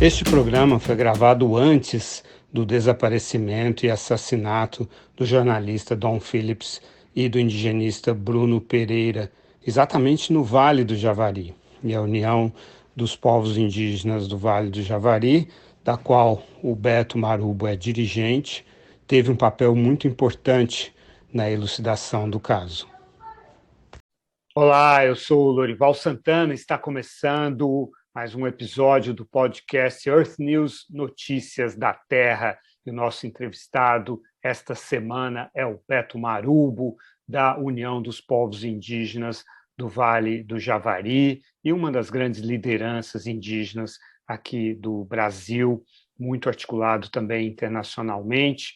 Este programa foi gravado antes do desaparecimento e assassinato do jornalista Dom Phillips e do indigenista Bruno Pereira, exatamente no Vale do Javari. E a União dos Povos Indígenas do Vale do Javari, da qual o Beto Marubo é dirigente, teve um papel muito importante na elucidação do caso. Olá, eu sou o Lorival Santana, está começando mais um episódio do podcast Earth News Notícias da Terra. E o nosso entrevistado esta semana é o Beto Marubo, da União dos Povos Indígenas do Vale do Javari e uma das grandes lideranças indígenas aqui do Brasil, muito articulado também internacionalmente.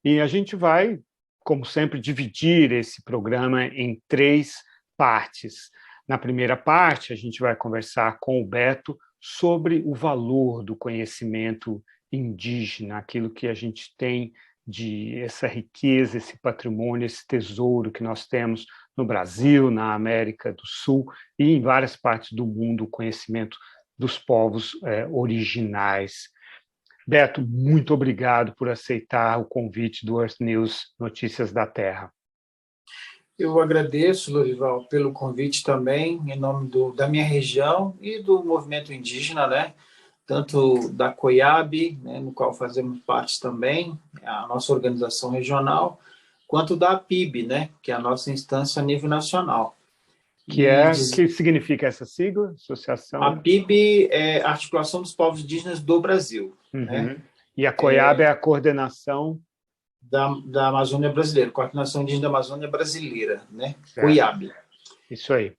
E a gente vai, como sempre, dividir esse programa em três partes. Na primeira parte, a gente vai conversar com o Beto sobre o valor do conhecimento indígena, aquilo que a gente tem de essa riqueza, esse patrimônio, esse tesouro que nós temos no Brasil, na América do Sul e em várias partes do mundo, o conhecimento dos povos originais. Beto, muito obrigado por aceitar o convite do Earth News Notícias da Terra. Eu agradeço, Lorival, pelo convite também, em nome da minha região e do movimento indígena, né? Tanto da COIAB, né, no qual fazemos parte também, a nossa organização regional, quanto da APIB, né, que é a nossa instância a nível nacional. Que significa essa sigla? Associação? A APIB é a Articulação dos Povos Indígenas do Brasil. Uhum. Né? E a COIAB é a coordenação da Amazônia Brasileira, Coordenação Indígena da Amazônia Brasileira, né? COIAB. Isso aí.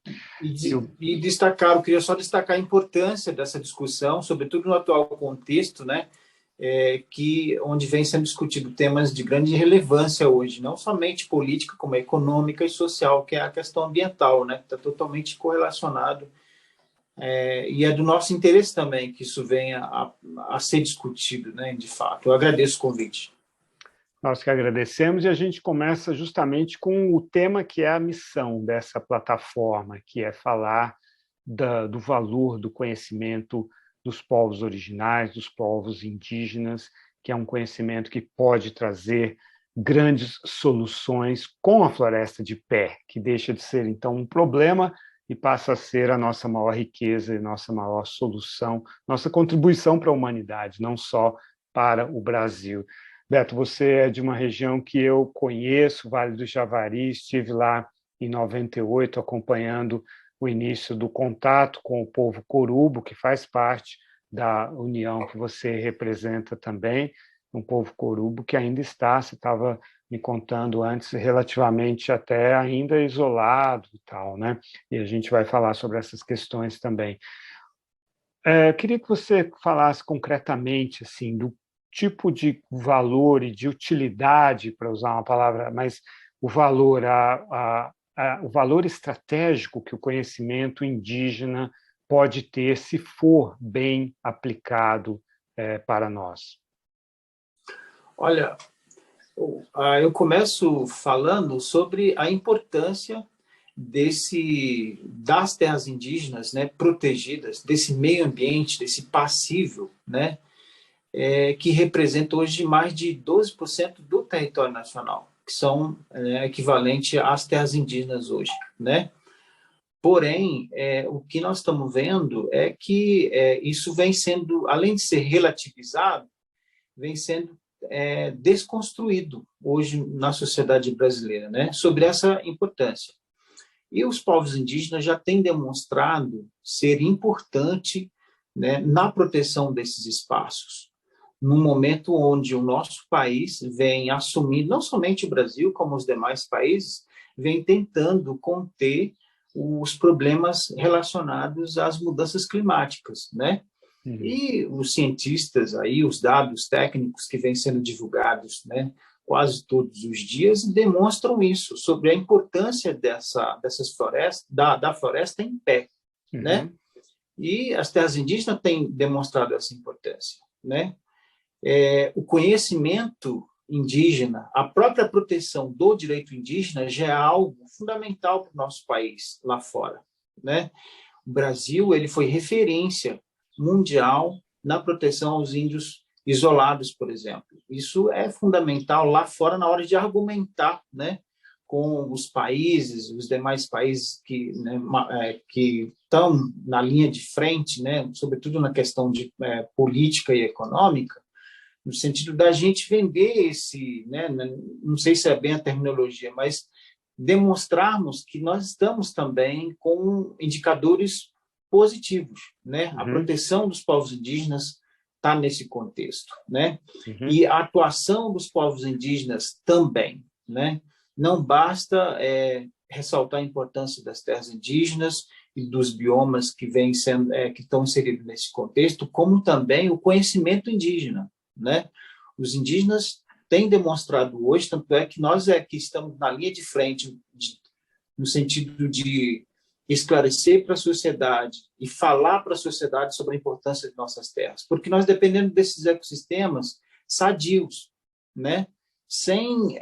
E destacar, eu queria só destacar a importância dessa discussão, sobretudo no atual contexto, né? Onde vem sendo discutido temas de grande relevância hoje, não somente política, como econômica e social, que é a questão ambiental, né? Está totalmente correlacionado. E é do nosso interesse também que isso venha a ser discutido, né? De fato. Eu agradeço o convite. Nós que agradecemos, e a gente começa justamente com o tema que é a missão dessa plataforma, que é falar do valor do conhecimento dos povos originais, dos povos indígenas, que é um conhecimento que pode trazer grandes soluções com a floresta de pé, que deixa de ser, então, um problema e passa a ser a nossa maior riqueza e nossa maior solução, nossa contribuição para a humanidade, não só para o Brasil. Beto, você é de uma região que eu conheço, Vale do Javari, estive lá em 98 acompanhando o início do contato com o povo Corubo, que faz parte da união que você representa também, um povo Corubo que ainda está, você estava me contando antes, relativamente até ainda isolado e tal, né? E a gente vai falar sobre essas questões também. Queria que você falasse concretamente, assim, do tipo de valor e de utilidade, para usar uma palavra, mas o valor, o valor estratégico que o conhecimento indígena pode ter se for bem aplicado para nós. Olha, eu começo falando sobre a importância das terras indígenas, né, protegidas, desse meio ambiente, desse passível, né, que representa hoje mais de 12% do território nacional, que são equivalente às terras indígenas hoje, né? Porém, o que nós estamos vendo é que isso vem sendo, além de ser relativizado, vem sendo desconstruído hoje na sociedade brasileira, né? Sobre essa importância. E os povos indígenas já têm demonstrado ser importante, né, na proteção desses espaços, no momento onde o nosso país vem assumindo, não somente o Brasil, como os demais países, vem tentando conter os problemas relacionados às mudanças climáticas, né? E os cientistas aí, os dados técnicos que vêm sendo divulgados, né, quase todos os dias, demonstram isso, sobre a importância dessas florestas, da floresta em pé, né? E as terras indígenas têm demonstrado essa importância, né? O conhecimento indígena, a própria proteção do direito indígena já é algo fundamental para o nosso país lá fora, né? O Brasil, ele foi referência mundial na proteção aos índios isolados, por exemplo. Isso é fundamental lá fora na hora de argumentar, né, com os países, os demais países que, né, que estão na linha de frente, né, sobretudo na questão de política e econômica, no sentido da gente vender esse, né, não sei se é bem a terminologia, mas demonstrarmos que nós estamos também com indicadores positivos, né? A proteção dos povos indígenas está nesse contexto, né? E a atuação dos povos indígenas também, né? Não basta ressaltar a importância das terras indígenas e dos biomas que vêm sendo que estão inseridos nesse contexto, como também o conhecimento indígena, né? Os indígenas têm demonstrado hoje, tanto é que nós que estamos na linha de frente no sentido de esclarecer para a sociedade e falar para a sociedade sobre a importância de nossas terras, porque nós dependemos desses ecossistemas sadios, né? Sem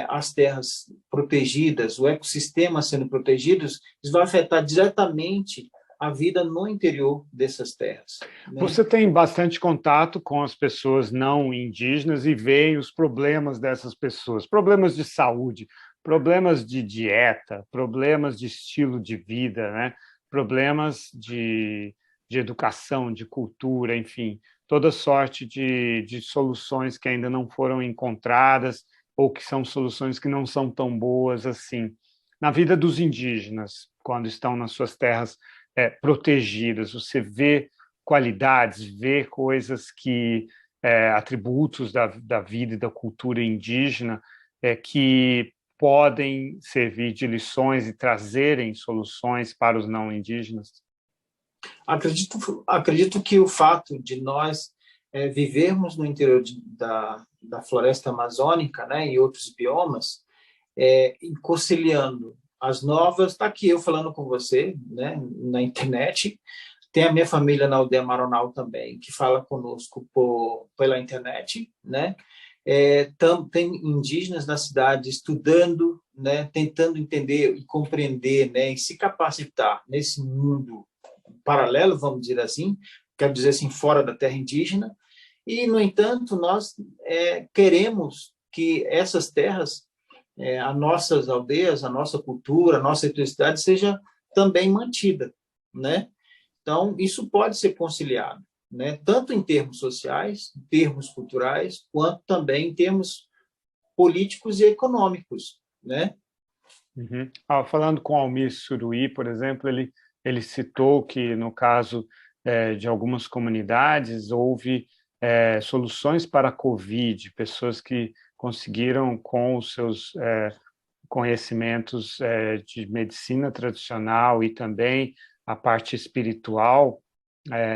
as terras protegidas, o ecossistema sendo protegido, isso vai afetar diretamente a vida no interior dessas terras, né? Você tem bastante contato com as pessoas não indígenas e vê os problemas dessas pessoas, problemas de saúde, problemas de dieta, problemas de estilo de vida, né? Problemas de educação, de cultura, enfim, toda sorte de soluções que ainda não foram encontradas ou que são soluções que não são tão boas assim. Na vida dos indígenas, quando estão nas suas terras protegidas, você vê qualidades, vê coisas que, atributos da vida e da cultura indígena que podem servir de lições e trazerem soluções para os não indígenas? Acredito que o fato de nós vivermos no interior da floresta amazônica, né, e outros biomas, conciliando as novas, está aqui eu falando com você, né, na internet, tem a minha família na aldeia Maronal também, que fala conosco pela internet, né? Tem indígenas na cidade estudando, né, tentando entender e compreender, né, e se capacitar nesse mundo paralelo, vamos dizer assim, quero dizer assim, fora da terra indígena, e, no entanto, nós queremos que essas terras, as nossas aldeias, a nossa cultura, a nossa etnicidade seja também mantida, né? Então, isso pode ser conciliado, né? Tanto em termos sociais, em termos culturais, quanto também em termos políticos e econômicos, né? Falando com Almir Suruí, por exemplo, ele citou que, no caso de algumas comunidades, houve soluções para a Covid, pessoas que conseguiram, com os seus conhecimentos de medicina tradicional e também a parte espiritual,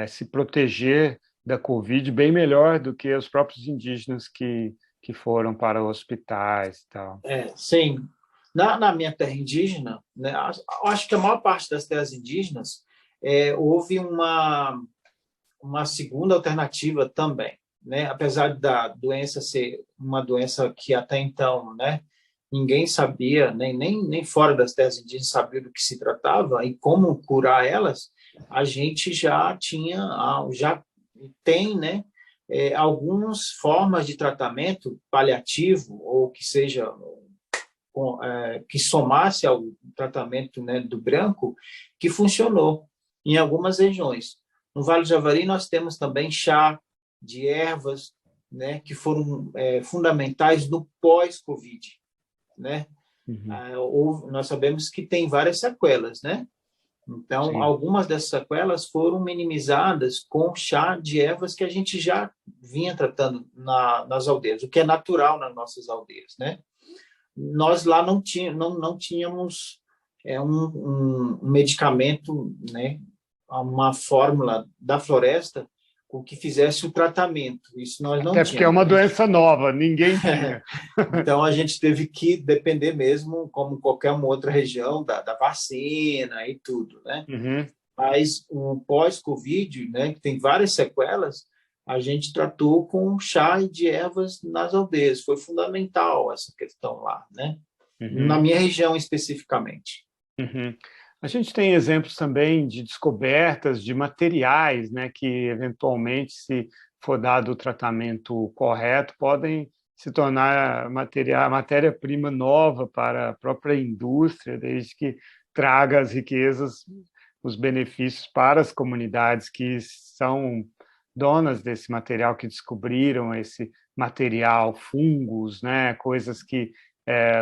se proteger da Covid bem melhor do que os próprios indígenas que foram para hospitais e tal. Sim. Na minha terra indígena, né, acho que a maior parte das terras indígenas houve uma segunda alternativa também, né? Apesar da doença ser uma doença que até então, né, ninguém sabia, nem fora das terras indígenas sabia do que se tratava e como curar elas, a gente já tem, né, algumas formas de tratamento paliativo ou que seja que somasse ao tratamento, né, do branco, que funcionou em algumas regiões. No Vale do Javari, nós temos também chá de ervas, né, que foram fundamentais no pós-Covid, né? Nós sabemos que tem várias sequelas, né? Então, sim, algumas dessas sequelas foram minimizadas com chá de ervas que a gente já vinha tratando nas aldeias, o que é natural nas nossas aldeias, né? Nós lá não tínhamos um medicamento, né, uma fórmula da floresta com que fizesse o tratamento. Isso nós não tínhamos. Até porque é uma doença nova, ninguém tinha. Então, a gente teve que depender mesmo, como qualquer uma outra região, da vacina e tudo, né? Mas o pós-Covid, né, que tem várias sequelas, a gente tratou com chá de ervas nas aldeias. Foi fundamental essa questão lá, né? Na minha região especificamente. A gente tem exemplos também de descobertas de materiais, né, que eventualmente, se for dado o tratamento correto, podem se tornar matéria-prima nova para a própria indústria, desde que traga as riquezas, os benefícios para as comunidades que são donas desse material, que descobriram esse material, fungos, né, coisas que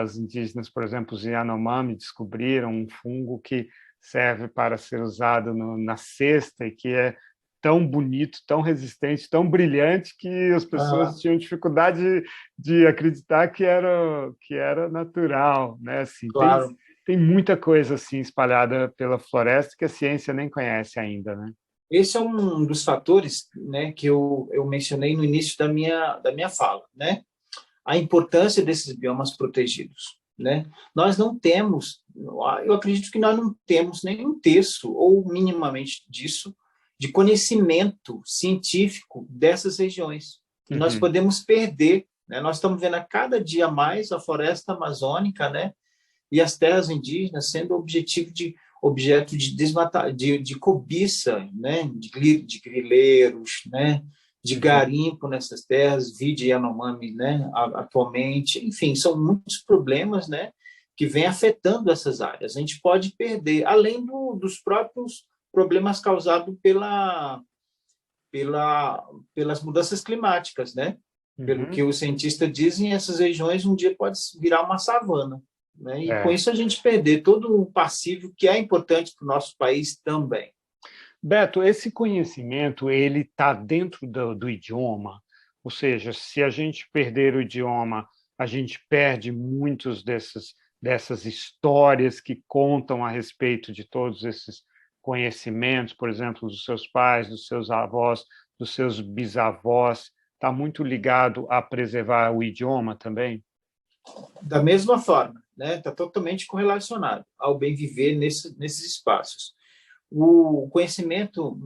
os indígenas, por exemplo, os Yanomami, descobriram um fungo que serve para ser usado na cesta e que é tão bonito, tão resistente, tão brilhante que as pessoas Ah, tinham dificuldade de acreditar que era natural, né? Assim, claro. tem muita coisa assim espalhada pela floresta que a ciência nem conhece ainda, né? Esse é um dos fatores, né, que eu mencionei no início da minha fala, né? A importância desses biomas protegidos, né? Nós não temos, eu acredito que nós não temos nenhum terço ou minimamente disso de conhecimento científico dessas regiões. E nós Uhum. podemos perder, né? Nós estamos vendo a cada dia mais a floresta amazônica, né, e as terras indígenas sendo objeto de de cobiça, né, de grileiros, né, de Uhum. garimpo nessas terras, vide Yanomami, né, atualmente. Enfim, são muitos problemas, né, que vêm afetando essas áreas. A gente pode perder, além dos próprios problemas causados pelas mudanças climáticas, né? Pelo que Uhum. os cientistas dizem, essas regiões um dia pode virar uma savana, né? E com É. isso a gente perder todo o passivo que é importante para o nosso país também. Beto, esse conhecimento ele está dentro do idioma, ou seja, se a gente perder o idioma, a gente perde muitos dessas histórias que contam a respeito de todos esses conhecimentos, por exemplo, dos seus pais, dos seus avós, dos seus bisavós. Está muito ligado a preservar o idioma também? Da mesma forma, né? Está totalmente correlacionado ao bem viver nesses espaços. O conhecimento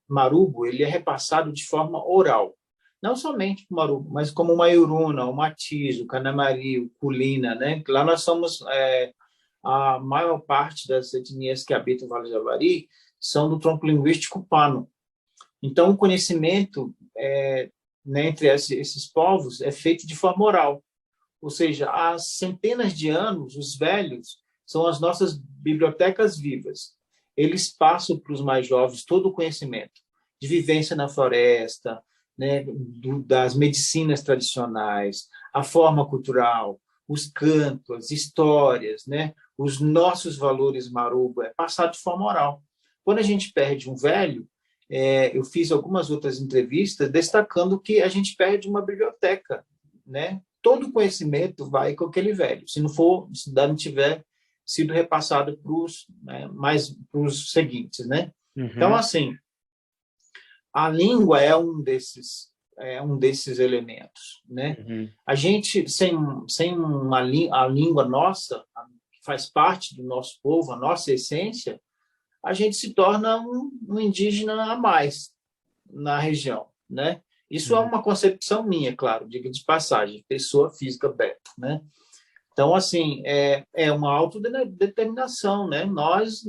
marubo ele é repassado de forma oral, não somente o marubo, mas como o maiuruna, o matiz, o canamari, o culina, né? Lá nós somos a maior parte das etnias que habitam o Vale do Javari são do tronco linguístico pano. Então, o conhecimento né, entre esses povos é feito de forma oral. Ou seja, há centenas de anos, os velhos são as nossas bibliotecas vivas. Eles passam para os mais jovens todo o conhecimento de vivência na floresta, né, das medicinas tradicionais, a forma cultural, os cantos, as histórias, né, os nossos valores maruba, é passado de forma oral. Quando a gente perde um velho, eu fiz algumas outras entrevistas destacando que a gente perde uma biblioteca, né? Todo o conhecimento vai com aquele velho, se não tiver sido repassado para os para os seguintes, né? Então, Uhum. assim, a língua é um desses elementos, né? Uhum. A gente sem a língua nossa que faz parte do nosso povo, a nossa essência, a gente se torna um indígena a mais na região, né? Isso é Uhum. uma concepção minha, claro, diga de passagem, pessoa física Beto, né? Então, assim, é uma autodeterminação, né? Nós,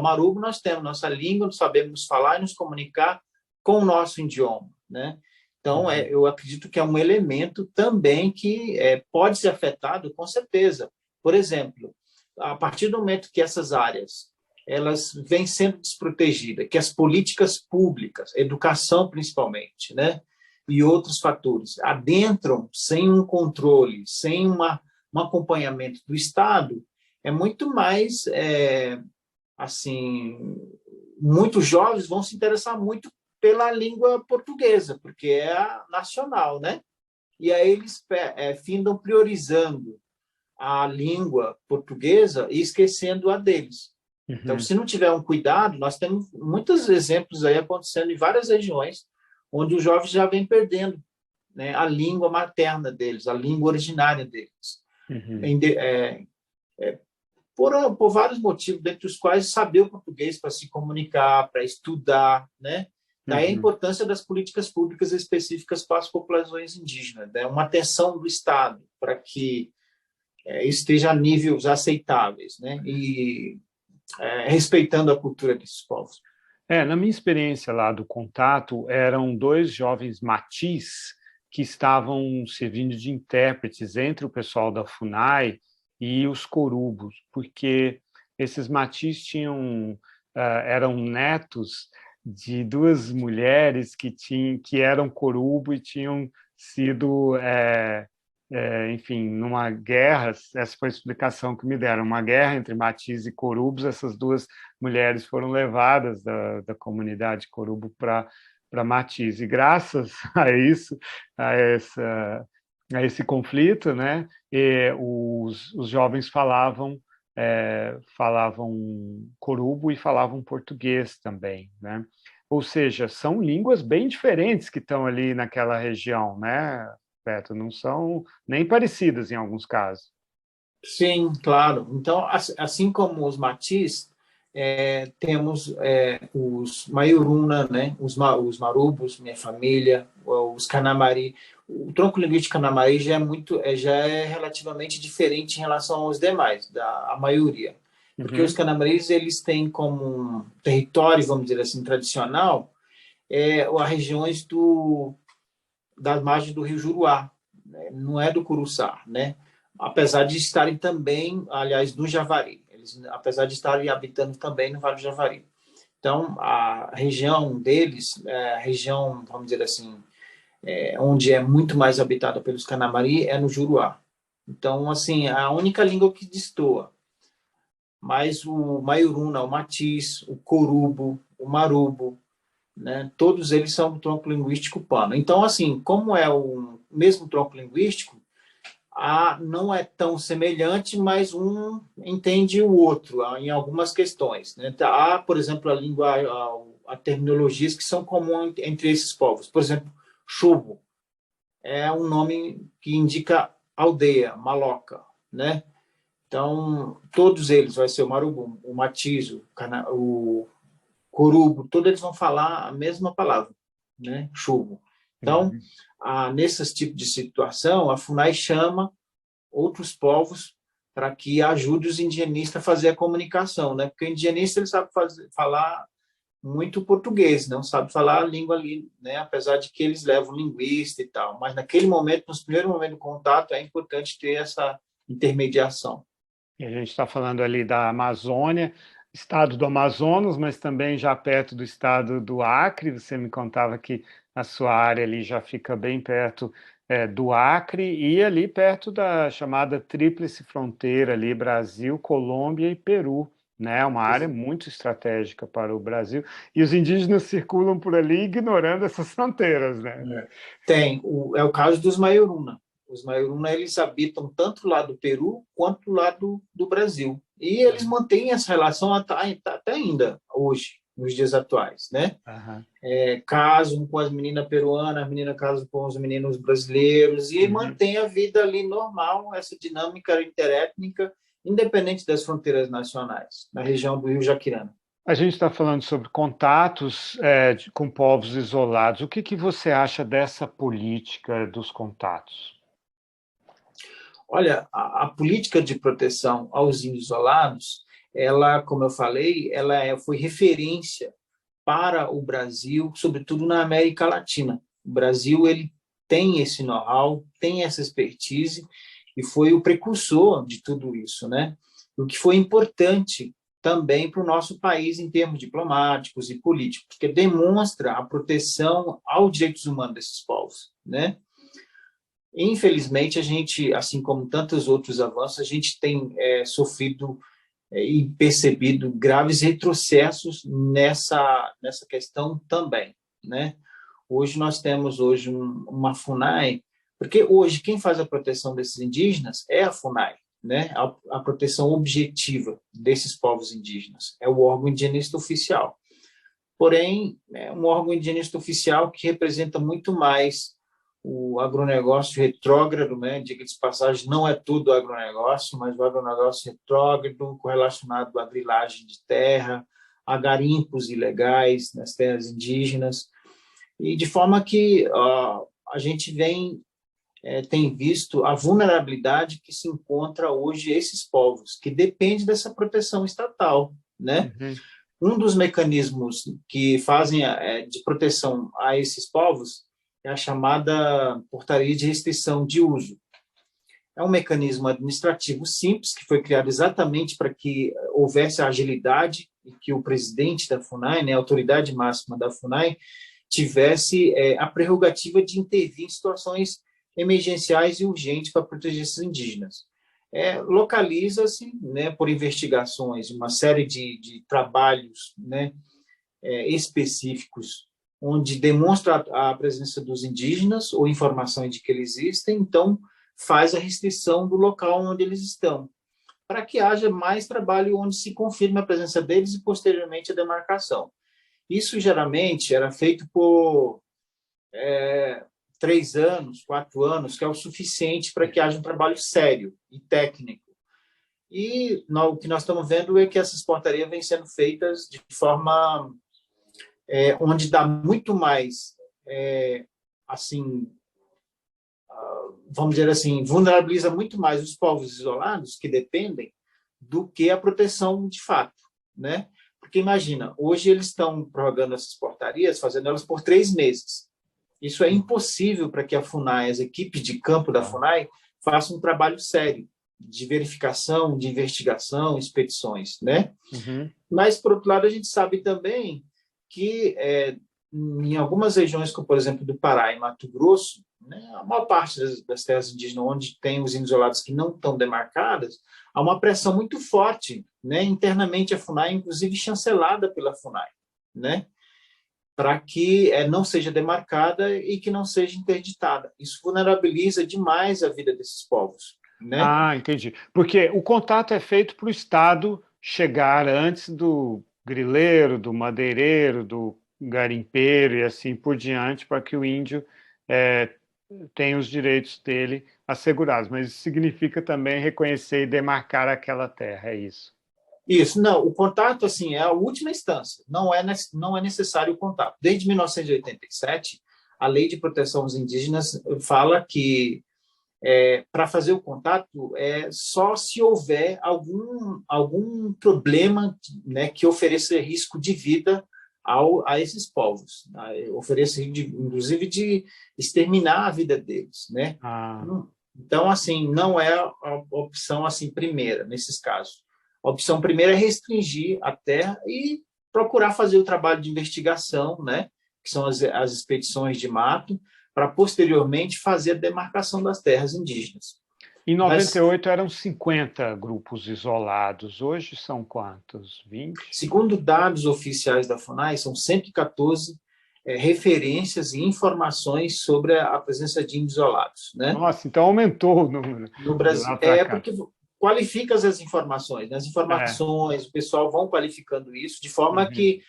Marubo, nós temos nossa língua, nós sabemos falar e nos comunicar com o nosso idioma, né? Então, Uhum. eu acredito que é um elemento também que pode ser afetado, com certeza. Por exemplo, a partir do momento que essas áreas elas vêm sendo desprotegidas, que as políticas públicas, educação principalmente, né? E outros fatores adentram sem um controle, sem um acompanhamento do Estado, é muito mais, assim, muitos jovens vão se interessar muito pela língua portuguesa, porque é a nacional, né? E aí eles findam priorizando a língua portuguesa e esquecendo a deles. Então, Uhum. se não tiver um cuidado, nós temos muitos exemplos aí acontecendo em várias regiões, onde os jovens já vêm perdendo, né, a língua materna deles, a língua originária deles. Uhum. Por vários motivos, dentre os quais saber o português para se comunicar, para estudar, né? Daí a Uhum. importância das políticas públicas específicas para as populações indígenas, né? Uma atenção do Estado para que esteja a níveis aceitáveis, né? E respeitando a cultura desses povos. Na minha experiência lá do contato, eram dois jovens matis que estavam servindo de intérpretes entre o pessoal da FUNAI e os corubos, porque esses matis eram netos de duas mulheres que eram corubo e tinham sido, enfim, numa guerra. Essa foi a explicação que me deram, uma guerra entre matis e corubos. Essas duas mulheres foram levadas da comunidade corubo para Matiz. E graças a isso, a, essa, a esse conflito, né, os jovens falavam corubo e falavam português também, né? Ou seja, são línguas bem diferentes que estão ali naquela região, né, Beto? Não são nem parecidas em alguns casos. Sim, claro. Então, assim como os matis, temos os Maiuruna, né? Os Marubos, minha família, os Canamari. O tronco linguístico Canamari já é relativamente diferente em relação aos demais, a maioria. Porque os Canamaris, eles têm como um território, vamos dizer assim, tradicional, as regiões das margens do Rio Juruá, né? Não é do Curuçá, né? Apesar de estarem também, aliás, no Javari. Apesar de estarem habitando também no Vale do Javari. Então, a região deles, a região, vamos dizer assim, onde é muito mais habitada pelos Canamari, é no Juruá. Então, assim, a única língua que destoa. Mas o Maiuruna, o Matiz, o Corubo, o Marubo, né, todos eles são do tronco linguístico pano. Então, assim, como é o mesmo tronco linguístico, não é tão semelhante, mas um entende o outro em algumas questões, né? Há, por exemplo, a terminologias que são comuns entre esses povos. Por exemplo, chuvo é um nome que indica aldeia, maloca, né? Então, todos eles, vai ser o marubu, o matizo, o corubo, todos eles vão falar a mesma palavra, né? Chuvo. Então, nesses tipos de situação, a FUNAI chama outros povos para que ajude os indigenistas a fazer a comunicação, né? Porque o indigenista ele sabe falar muito português, não sabe falar a língua ali, né? Apesar de que eles levam linguista e tal, mas naquele momento, nos primeiros momentos do contato, é importante ter essa intermediação. E a gente está falando ali da Amazônia, estado do Amazonas, mas também já perto do estado do Acre. Você me contava que a sua área ali já fica bem perto do Acre e ali perto da chamada Tríplice Fronteira ali, Brasil, Colômbia e Peru, né? Uma área muito estratégica para o Brasil. E os indígenas circulam por ali ignorando essas fronteiras, né? É o caso dos Maioruna. Os Maioruna, eles habitam tanto lá do Peru quanto lá do Brasil. E eles mantêm essa relação até ainda hoje, nos dias atuais, né? Casam com as meninas peruanas, as meninas casam com os meninos brasileiros e mantém a vida ali normal, essa dinâmica interétnica, independente das fronteiras nacionais, na região do Rio Jaquirana. A gente está falando sobre contatos com povos isolados. O que você acha dessa política dos contatos? Olha, a política de proteção aos índios isolados, ela, como eu falei, foi referência para o Brasil, sobretudo na América Latina. O Brasil ele tem esse know-how, tem essa expertise e foi o precursor de tudo isso, né? O que foi importante também para o nosso país em termos diplomáticos e políticos, porque demonstra a proteção aos direitos humanos desses povos, né? Infelizmente, a gente, assim como tantos outros avanços, a gente tem sofrido e percebido graves retrocessos nessa questão também, né? Hoje nós temos uma FUNAI, porque hoje quem faz a proteção desses indígenas é a FUNAI, né? A proteção objetiva desses povos indígenas, é o órgão indigenista oficial. Porém, é um órgão indigenista oficial que representa muito mais o agronegócio retrógrado, né? Diga de passagem, não é tudo agronegócio, mas o agronegócio retrógrado, correlacionado à grilagem de terra, a garimpos ilegais nas terras indígenas, e de forma que a gente tem visto a vulnerabilidade que se encontra hoje esses povos, que depende dessa proteção estatal, né? Uhum. Um dos mecanismos que fazem de proteção a esses povos é a chamada portaria de restrição de uso. É um mecanismo administrativo simples que foi criado exatamente para que houvesse agilidade e que o presidente da FUNAI, né, a autoridade máxima da FUNAI, tivesse a prerrogativa de intervir em situações emergenciais e urgentes para proteger esses indígenas. Localiza-se, né, por investigações, uma série de trabalhos, né, específicos, onde demonstra a presença dos indígenas ou informações de que eles existem, então faz a restrição do local onde eles estão, para que haja mais trabalho onde se confirme a presença deles e, posteriormente, a demarcação. Isso, geralmente, era feito por 3 anos, 4 anos, que é o suficiente para que haja um trabalho sério e técnico. E o que nós estamos vendo é que essas portarias vêm sendo feitas de forma onde dá muito mais, assim, vamos dizer assim, vulnerabiliza muito mais os povos isolados que dependem do que a proteção de fato, né? Porque imagina, hoje eles estão prorrogando essas portarias, fazendo elas por 3 meses. Isso é impossível para que a FUNAI, as equipes de campo da FUNAI, façam um trabalho sério de verificação, de investigação, expedições, né? Uhum. Mas, por outro lado, a gente sabe também que em algumas regiões, como, por exemplo, do Pará e Mato Grosso, né, a maior parte das terras indígenas onde tem os índios isolados que não estão demarcadas, há uma pressão muito forte, né? Internamente a FUNAI, inclusive chancelada pela FUNAI, né? Para que não seja demarcada e que não seja interditada. Isso vulnerabiliza demais a vida desses povos, né? Ah, entendi. Porque o contato é feito para o Estado chegar antes do grileiro, do madeireiro, do garimpeiro e assim por diante, para que o índio eh, tenha os direitos dele assegurados. Mas isso significa também reconhecer e demarcar aquela terra, é isso. Isso, não, o contato assim é a última instância, não é necessário o contato. Desde 1987, a Lei de Proteção aos Indígenas fala que para fazer o contato só se houver algum problema, né, que ofereça risco de vida a esses povos, né, ofereça inclusive de exterminar a vida deles, né? Ah, Então, assim, não é a opção assim primeira nesses casos. A opção primeira é restringir a terra e procurar fazer o trabalho de investigação, né, que são as expedições de mato, para posteriormente fazer a demarcação das terras indígenas. em Mas, 98 eram 50 grupos isolados, hoje são quantos? 20? segundo dados oficiais da FUNAI, são 114 referências e informações sobre a presença de índios isolados, né? Nossa, então aumentou o número No de Brasil. lá para cá. Porque qualifica as informações, né? As É. informações, o pessoal vão qualificando isso, de forma Uhum. que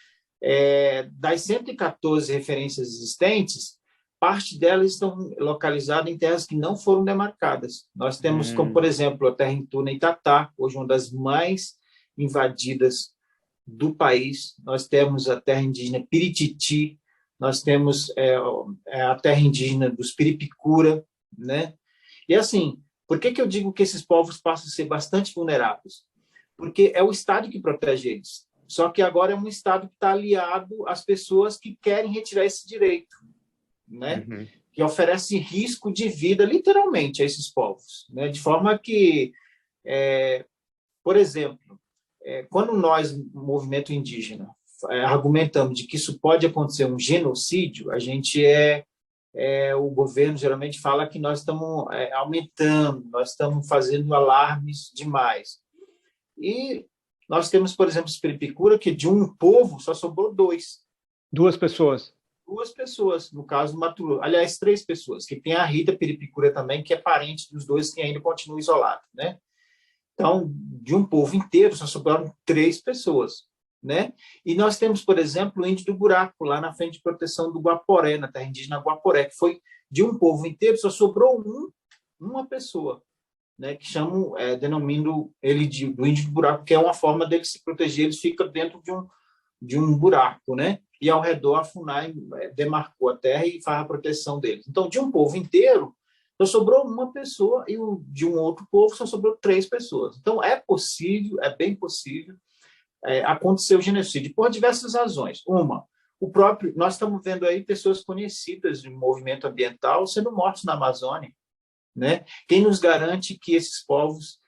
das 114 referências existentes, parte delas estão localizadas em terras que não foram demarcadas. Nós temos, como por exemplo, a terra Intuna e Itatá, hoje uma das mais invadidas do país. Nós temos a terra indígena Pirititi, nós temos a terra indígena dos Piripicura, né? E assim, por que eu digo que esses povos passam a ser bastante vulneráveis? Porque é o Estado que protege eles. Só que agora é um Estado que está aliado às pessoas que querem retirar esse direito, né? Uhum. Que oferece risco de vida, literalmente, a esses povos, né? De forma que, por exemplo, quando nós, movimento indígena, argumentamos de que isso pode acontecer um genocídio, a gente o governo geralmente fala que nós estamos aumentando, nós estamos fazendo alarmes demais. E nós temos, por exemplo, Piripicura, que de um povo só sobrou 2. 2 pessoas. 2 pessoas, no caso do Mato Grosso. Aliás, 3 pessoas, que tem a Rita Piripicura também, que é parente dos 2 que ainda continua isolado, né? Então, de um povo inteiro, só sobraram 3 pessoas, né? E nós temos, por exemplo, o índio do Buraco, lá na frente de proteção do Guaporé, na terra indígena Guaporé, que foi de um povo inteiro, só sobrou uma pessoa, né? Que chamam, denominam ele do índio do Buraco, que é uma forma dele se proteger, ele fica dentro de um buraco, né? E ao redor a FUNAI demarcou a terra e faz a proteção deles. Então, de um povo inteiro, só sobrou uma pessoa e de um outro povo só sobrou 3 pessoas. Então, é possível, é bem possível aconteceu o genocídio por diversas razões. Uma, nós estamos vendo aí pessoas conhecidas de movimento ambiental sendo mortos na Amazônia, né? Quem nos garante que esses povos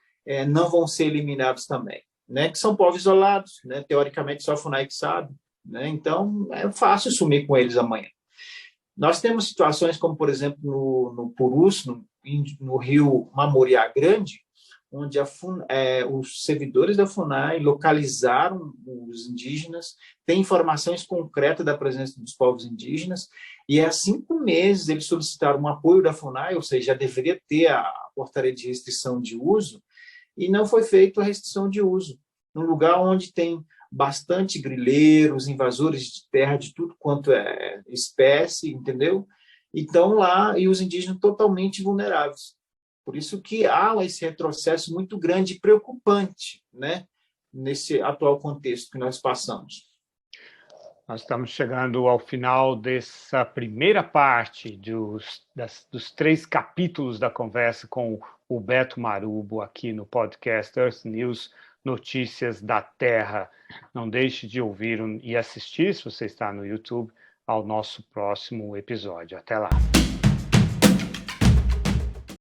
não vão ser eliminados também, né? Que são povos isolados, né? Teoricamente só a FUNAI que sabe, né? Então é fácil sumir com eles amanhã. Nós temos situações como, por exemplo, no Purus, no rio Mamoriá Grande, onde os servidores da FUNAI localizaram os indígenas, têm informações concretas da presença dos povos indígenas, e há 5 meses eles solicitaram um apoio da FUNAI, ou seja, já deveria ter a portaria de restrição de uso, e não foi feita a restrição de uso, num lugar onde tem bastante grileiros, invasores de terra de tudo quanto é espécie, entendeu? Então lá, e os indígenas totalmente vulneráveis. Por isso que há esse retrocesso muito grande e preocupante, né, nesse atual contexto que nós passamos. Nós estamos chegando ao final dessa primeira parte dos 3 capítulos da conversa com o Beto Marubo aqui no podcast Earth News, Notícias da Terra. Não deixe de ouvir e assistir, se você está no YouTube, ao nosso próximo episódio. Até lá!